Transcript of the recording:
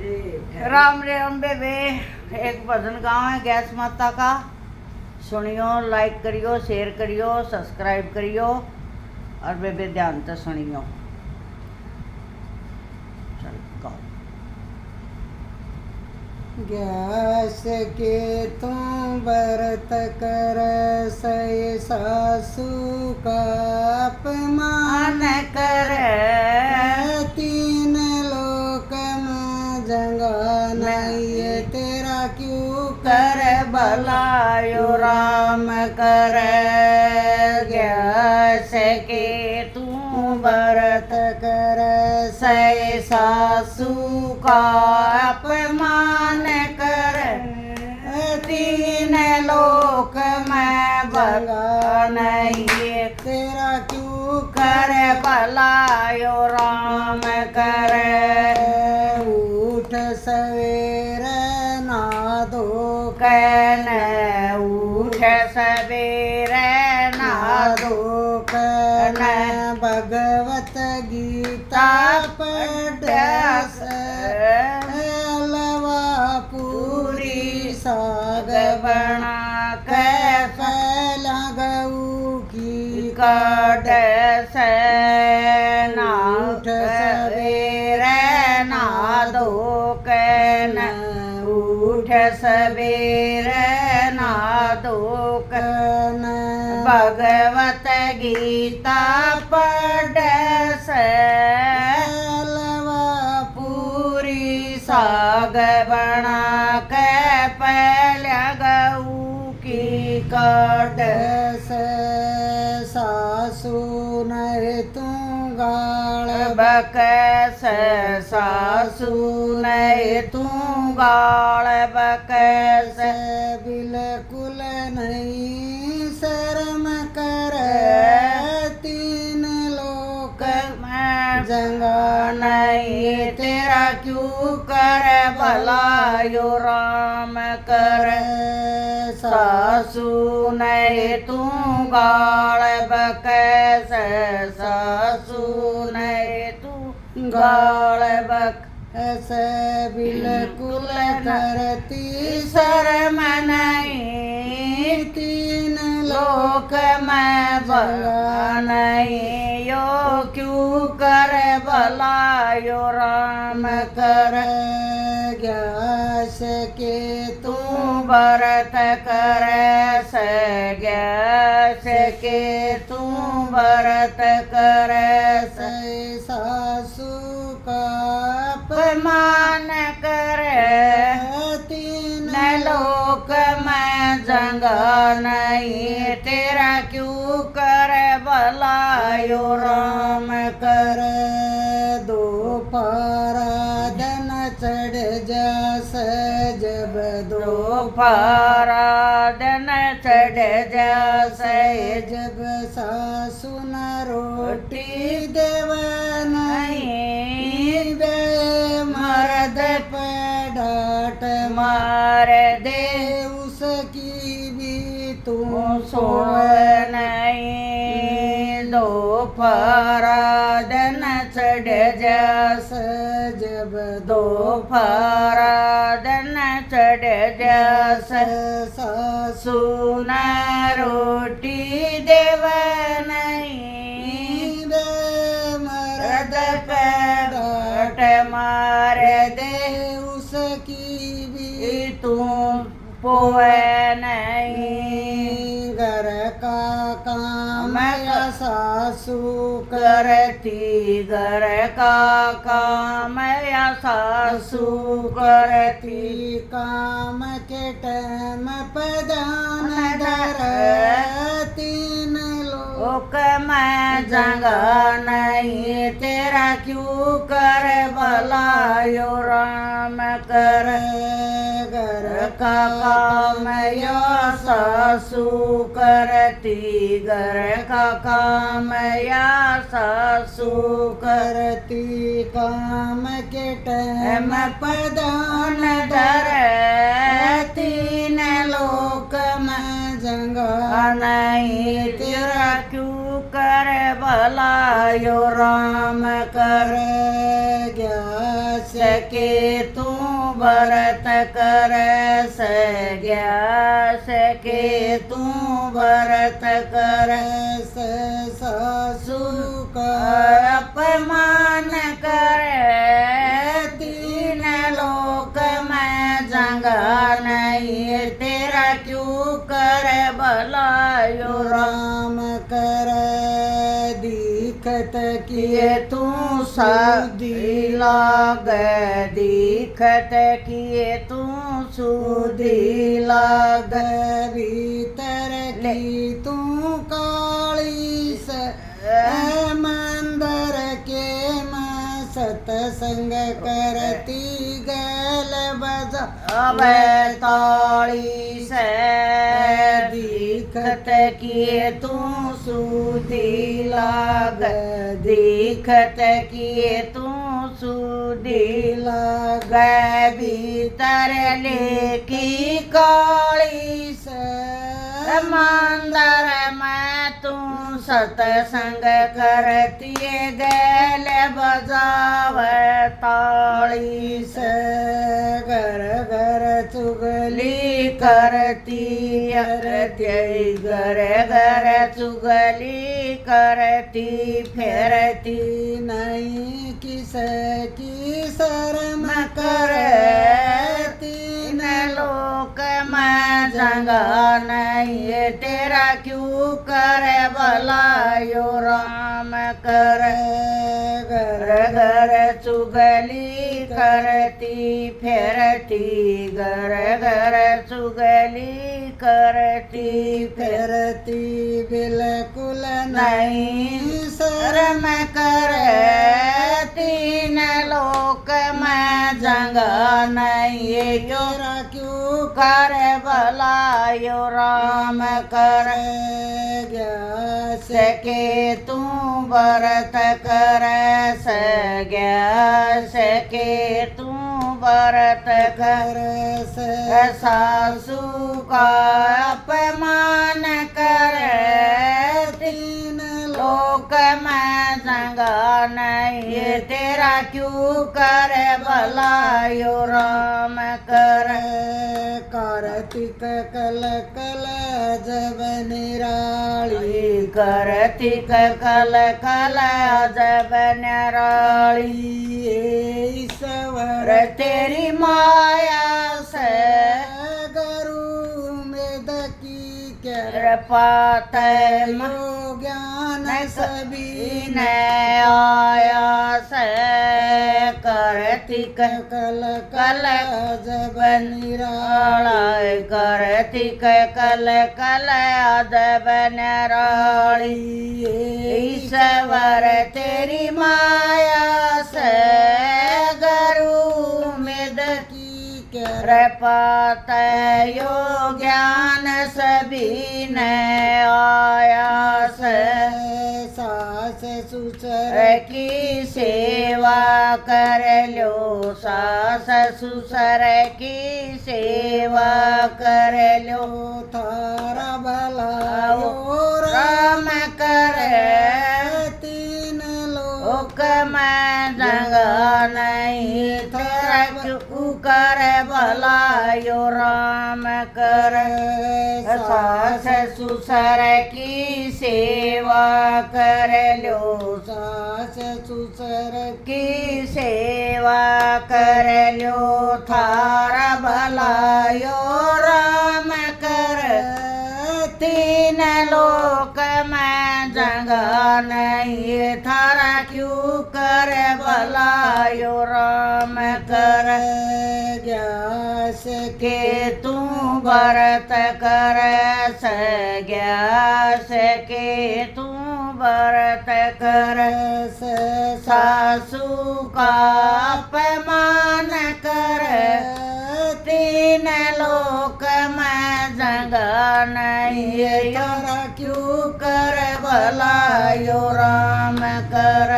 राम राम बेबे। एक भजन गाँव है गैस माता का, सुनियो, लाइक करियो, शेयर करियो, सब्सक्राइब करियो और बेबे ध्यान से सुनियो। चल गाओ। गैस के तुम व्रत कर सही सासू का अपमान कर तीन लोक में जंगा नहीं तेरा क्यों कर भलायो राम कर। गैस के तू व्रत कर सही सासू का अपमान कर तीन लोक में भला नहीं तेरा क्यों कर भलायो राम कर। उठ सवेर ना दो कैन उठ सवेरे नहा धो कन भगवत गीता पढ़स अलवा पूरी साग बना फैला गऊ की कड से उठ सवेरे नहा धो कैन उठ सवेरे नहा धो कन भगवत गीता पढ़ से अलवा पूरी साग बना के पहले गऊ की कड से सासू नहीं तू गाल बकस सासू नहीं तू गाल बकस बिल्कुल नहीं शर्म कर तीन लोक मैं जंगा नहीं तेरा क्यों कर भलायो राम कर। सासू नहीं तू गाल बकस सासू नहीं तू गाल बक ऐसे बिल्कुल करती शर्म नहीं तीन लोक में भला नहीं यो क्यों कर भलायो राम कर। गैस के तू व्रत कर गैस के तू व्रत कर सही सासू का अपमान कर तीन न लोक में जंगा नहीं तेरा क्यों कर भलायो राम कर। दोपहराधन चढ़ जास जब दोपहराधन चढ़ जासे जब सासू न रोटी देव नहीं बे मर्द पे डांट मार दे उसकी भी तू सुन नहीं। दोपहराधन चढ़ जास जब दोपहराधन चढ़ जास सासू सुन रोटी देव नहीं बे मर्द रद पे डांट मार दे उसकी भी तू पोए नहीं। घर का काम मैं सासू करती घर का काम या सासू करती काम के टाइम प्रदान धर तीन लोक में जंगा नहीं तेरा क्यों कर भलायो राम कर। घर का काम या सासू करती घर का काम या सासू करती काम के टाइम प्रदान धर तीन लोक में जंगा नहीं तेरा क्यों कर भलायो राम कर। गैस सके तू व्रत कर सग्या सके तू व्रत कर सासू का अपमान कर तीन लोक में जंगा नहीं तेरा क्यों कर भलायो राम कर दिखत किए तू साधी लाग दिखत किए तू सुधी लाग भीतर की तू काली मंदर के मां सतसंग करती गल बजा अवे ताली से दिखत किए तू सुधी लाग दिखत किए तू सुधी लाग भीतर लेकी काली से मंदर में तू सतसंग करती गैल बजाव ताली से घर घर चुगली करती अरती घर घर चुगली करती फिरती नहीं किस की शर्म कर तीन लोक में जंगा नहीं तेरा क्यों कर भलायो राम कर घर घर चुगली करती फिरती घर घर चुगली करती फिरती बिल्कुल नहीं शर्म कर तीन लोक में जंगा नहीं तेरा क्यों कर भलायो राम कर गया सके तू व्रत कर सग्या सके तू व्रत कर सासू का अपमान कर तीन लोक में जंगा नहीं तेरा क्यों कर भलायो राम कर कार्तिक कल कल जब निराली कार्तिक कल कल जब निराली ईश्वर तेरी माया से गुरु में की कृपात ज्ञान सभी ने आया से कार्तिक कल कल जब निराला कार्तिक कल कल जब निराली ईश्वर तेरी माया से गुरु मिद की कृपात यो ज्ञान सभी ने आया से सास ससुर की सेवा कर लो सास ससुर की सेवा कर लो थारा भला राम कर तीन लोक में जंगा नहीं तेरा क्यों कर भलायो राम कर सास ससुर की सेवा कर लो सास ससुर की सेवा कर लो थारा भलायो राम कर तीन लोक में जंगा नहीं थारा क्यों कर भलायो राम कर ग्यास के तू व्रत कर सग्या के तू व्रत कर सासू का अपमान कर तीन लोक में जंगा नहीं तारा क्यों कर भलायो राम कर